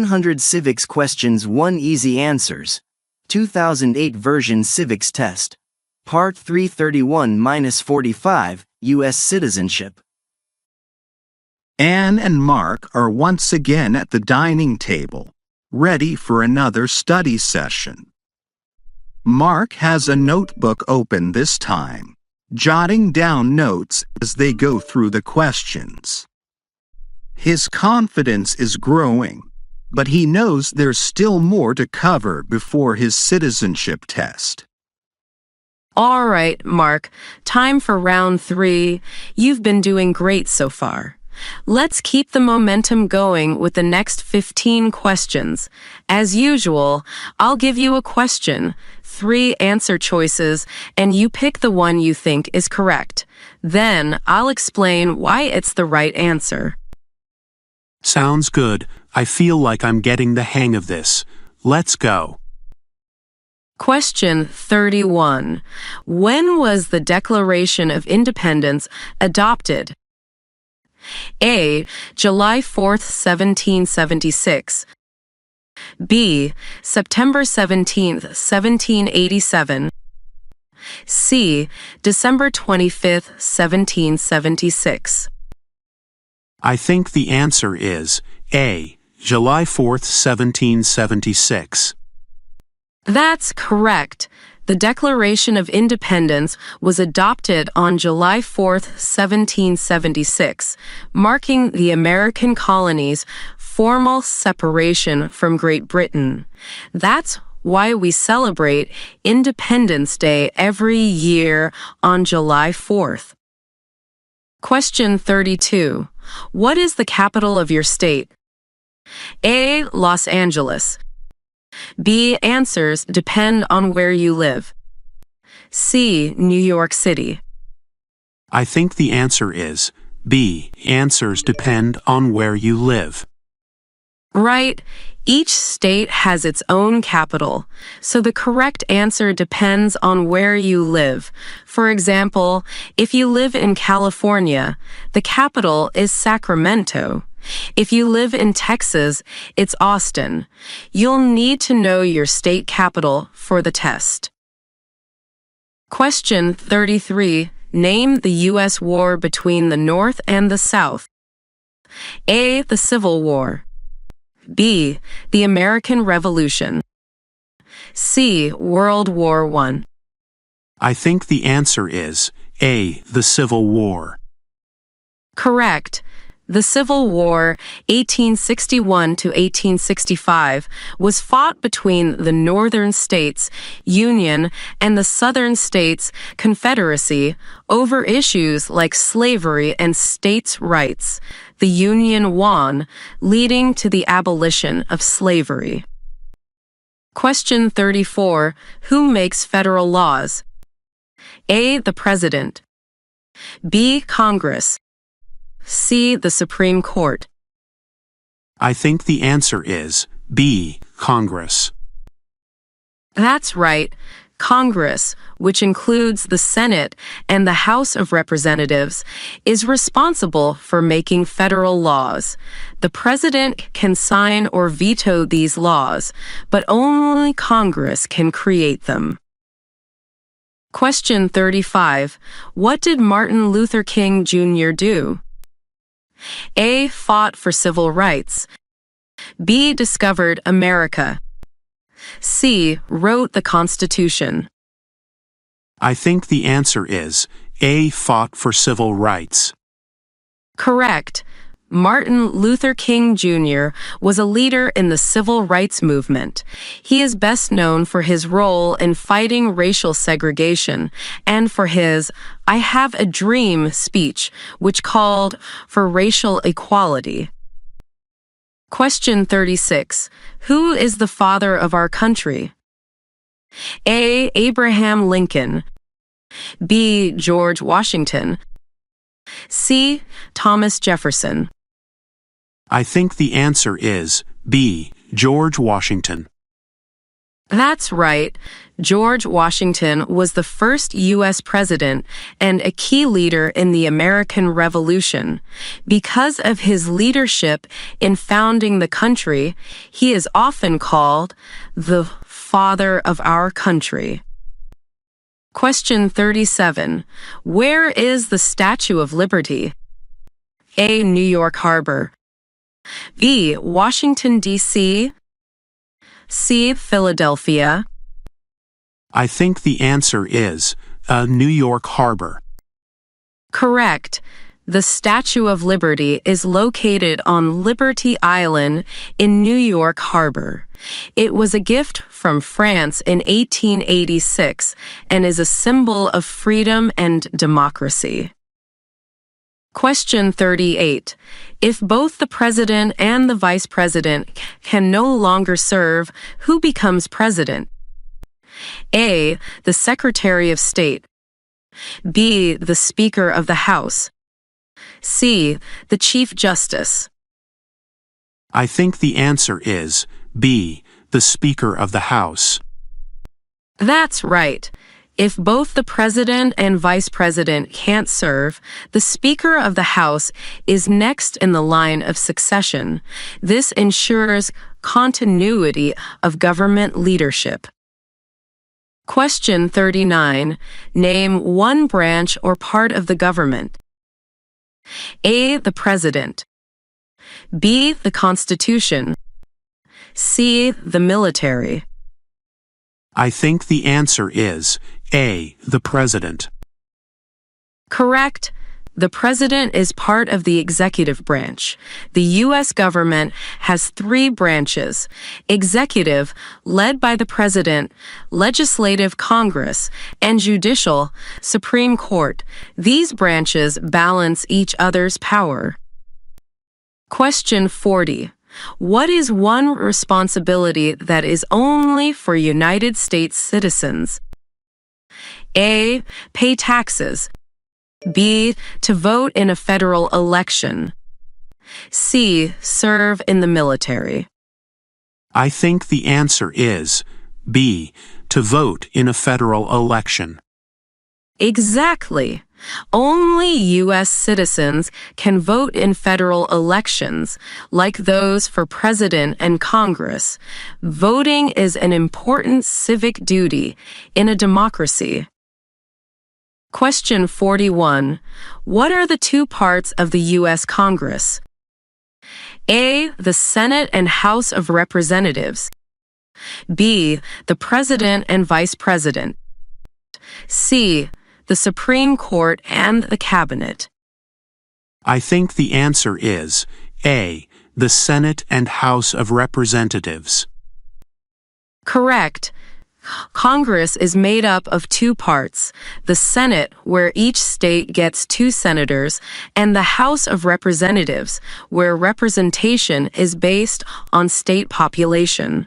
100 Civics Questions 1 Easy Answers. 2008 version Civics Test. Part 331-45, U.S. Citizenship. Anne and Mark are once again at the dining table, ready for another study session. Mark has a notebook open this time, jotting down notes as they go through the questions. His confidence is growing, but he knows there's still more to cover before his citizenship test. All right, Mark, time for round 3. You've been doing great so far. Let's keep the momentum going with the next 15 questions. As usual, I'll give you a question, 3 answer choices, and you pick the one you think is correct. Then I'll explain why it's the right answer. Sounds good. I feel like I'm getting the hang of this. Let's go. Question 31. When was the Declaration of Independence adopted? A. July 4th, 1776. B. September 17th, 1787. C. December 25th, 1776. I think the answer is A. July 4th, 1776. That's correct. The Declaration of Independence was adopted on July 4th, 1776, marking the American colonies' formal separation from Great Britain. That's why we celebrate Independence Day every year on July 4th. Question 32. What is the capital of your state? A. Los Angeles. B. Answers depend on where you live. C. New York City. I think the answer is B. Answers depend on where you live. Right. Each state has its own capital, so the correct answer depends on where you live. For example, if you live in California, the capital is Sacramento. If you live in Texas, it's Austin. You'll need to know your state capital for the test. Question 33. Name the U.S. war between the North and the South. A. The Civil War. B. The American Revolution. C. World War I. I think the answer is A. The Civil War. Correct. The Civil War, 1861 to 1865, was fought between the Northern States, Union, and the Southern States, Confederacy, over issues like slavery and states' rights. The Union won, leading to the abolition of slavery. Question 34. Who makes federal laws? A. The President. B. Congress. C. The Supreme Court. I think the answer is B. Congress. That's right. Congress, which includes the Senate and the House of Representatives, is responsible for making federal laws. The President can sign or veto these laws, but only Congress can create them. Question 35. What did Martin Luther King Jr. do? A. Fought for civil rights. B. Discovered America. C. Wrote the Constitution. I think the answer is A. Fought for civil rights. Correct. Martin Luther King Jr. was a leader in the civil rights movement. He is best known for his role in fighting racial segregation and for his "I Have a Dream" speech, which called for racial equality. Question 36. Who is the father of our country? A. Abraham Lincoln. B. George Washington. C. Thomas Jefferson. I think the answer is B. George Washington. That's right. George Washington was the first U.S. president and a key leader in the American Revolution. Because of his leadership in founding the country, he is often called the father of our country. Question 37. Where is the Statue of Liberty? A. New York Harbor. B. Washington, D.C. C. Philadelphia. I think the answer is New York Harbor. Correct. The Statue of Liberty is located on Liberty Island in New York Harbor. It was a gift from France in 1886 and is a symbol of freedom and democracy. Question 38. If both the president and the vice president can no longer serve, who becomes president? A. The Secretary of State. B. The Speaker of the House. C. The Chief Justice. I think the answer is B. The Speaker of the House. That's right. If both the president and vice president can't serve, the Speaker of the House is next in the line of succession. This ensures continuity of government leadership. Question 39. Name one branch or part of the government. A. The President. B. The Constitution. C. The military. I think the answer is A. The President. Correct. The President is part of the executive branch. The U.S. government has three branches: executive, led by the President; legislative, Congress; and judicial, Supreme Court. These branches balance each other's power. Question 40. What is one responsibility that is only for United States citizens? A. Pay taxes. B. To vote in a federal election. C. Serve in the military. I think the answer is B. To vote in a federal election. Exactly. Only U.S. citizens can vote in federal elections, like those for president and Congress. Voting is an important civic duty in a democracy. Question 41. What are the two parts of the U.S. Congress? A. The Senate and House of Representatives. B. The President and Vice President. C. The Supreme Court and the Cabinet. I think the answer is A. The Senate and House of Representatives. Correct. Congress is made up of two parts: the Senate, where each state gets 2 senators, and the House of Representatives, where representation is based on state population.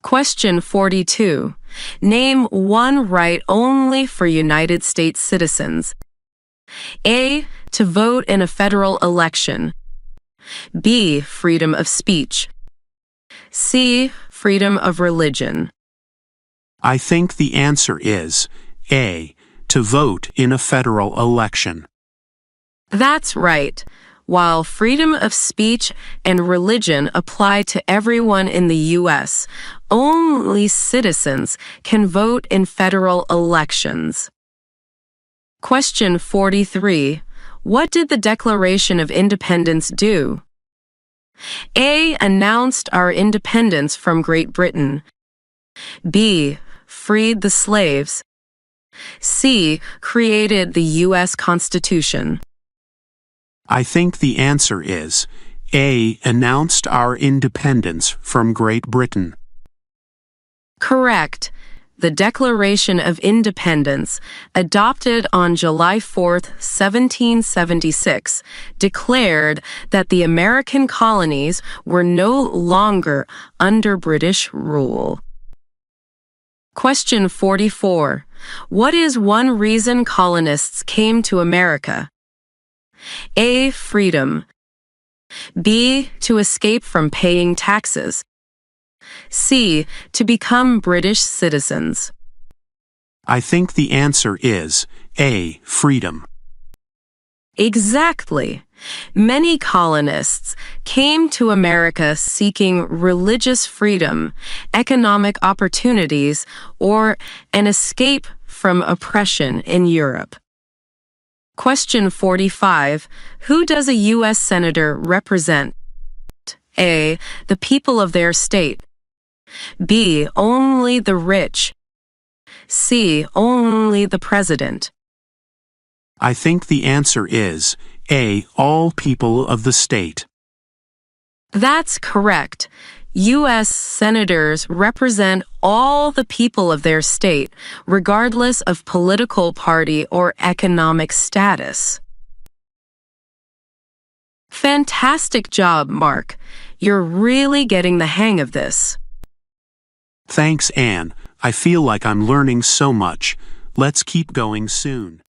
Question 42. Name one right only for United States citizens. A. To vote in a federal election. B. Freedom of speech. C. Freedom of religion. I think the answer is A. To vote in a federal election. That's right. While freedom of speech and religion apply to everyone in the U.S., only citizens can vote in federal elections. Question 43. What did the Declaration of Independence do? A. Announced our independence from Great Britain. B. Freed the slaves. C. Created the U.S. Constitution. I think the answer is A. Announced our independence from Great Britain. Correct. The Declaration of Independence, adopted on July 4, 1776, declared that the American colonies were no longer under British rule. Question 44. What is one reason colonists came to America? A. Freedom. B. To escape from paying taxes. C. To become British citizens. I think the answer is A. Freedom. Exactly. Many colonists came to America seeking religious freedom, economic opportunities, or an escape from oppression in Europe. Question 45. Who does a U.S. Senator represent? A. The people of their state. B. Only the rich. C. Only the president. I think the answer is A. All people of the state. That's correct. U.S. senators represent all the people of their state, regardless of political party or economic status. Fantastic job, Mark. You're really getting the hang of this. Thanks, Anne. I feel like I'm learning so much. Let's keep going soon.